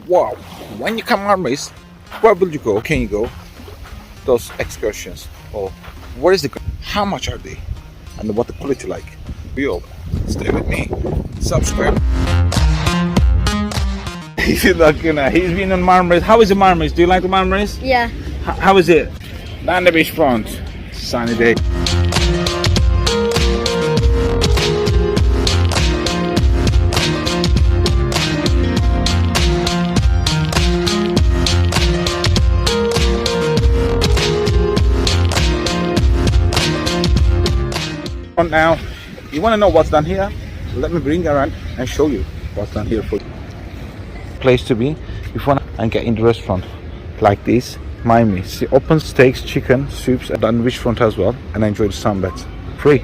Wow, when you come Marmaris, where will you go? Can you go? Those excursions, or where is the? How much are they, and what the quality like? Yo, stay with me. Subscribe. He's not gonna. He's been on Marmaris. How is the Marmaris? Do you like the Marmaris? Yeah. How is it? Down the beach front. Sunny day. Now, you want to know what's done here? Let me bring you around and show you what's done here for you. Place to be if you want to get in the restaurant like this. Miami. See, open steaks, chicken, soups, and on the beachfront as well, and enjoy the sunbeds. Free.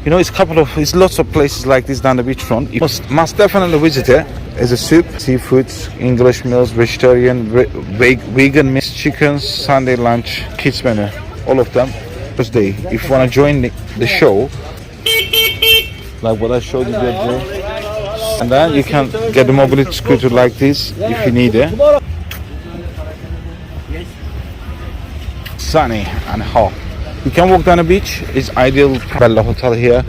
You know, it's lots of places like this down the beachfront. You must definitely visit it. There's a soup, seafoods, English meals, vegetarian, vegan meals, chickens, Sunday lunch, kids menu, all of them. Thursday, if you want to join the show, like what I showed you the other day, and then you can get the mobility scooter like this if you need it. Sunny and hot. You can walk down the beach. It's ideal. Bella Hotel here,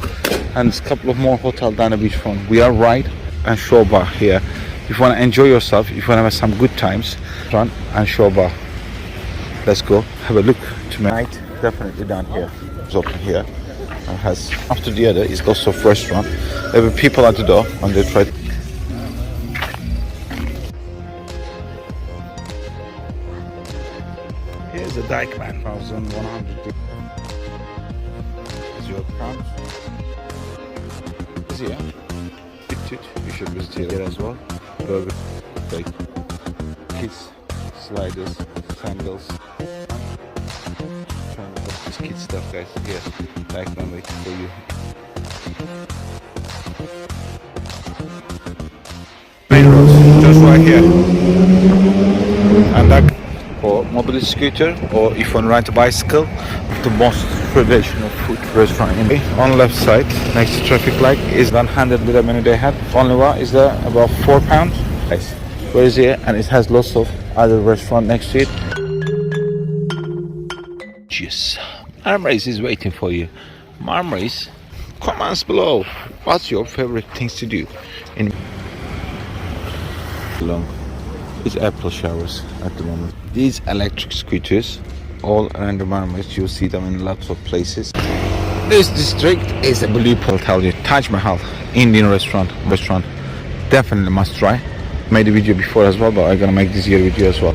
and there's a couple of more hotels down the beach front. We are right and shore bar here. If you want to enjoy yourself, if you want to have some good times, run and shore bar. Let's go have a look tonight. Definitely down here. It's open here. And has after the other is lots of restaurant. There will be people at the door and they try. Here's a Dykeman, 1,100 £0. Is here. You should visit here as well. Burger, like kids, sliders, sandals. This kid stuff, guys. Here, Dykeman waiting for you. Main road, just right here. And that for mobility scooter, or if you want to ride a bicycle, the most traditional food restaurant in on left side next to traffic light is 100 lira menu they had. Only one is there about £4. Nice. Where is it? And it has lots of other restaurant next to it. Yes, Marmaris is waiting for you. Marmaris, comments below. What's your favorite things to do in long? It's Apple showers at the moment. These electric scooters all around the Marmaris, you'll see them in lots of places. This district is a blue pill, tell you. Taj Mahal, Indian restaurant. Definitely must try. Made a video before as well, but I'm gonna make this year video as well.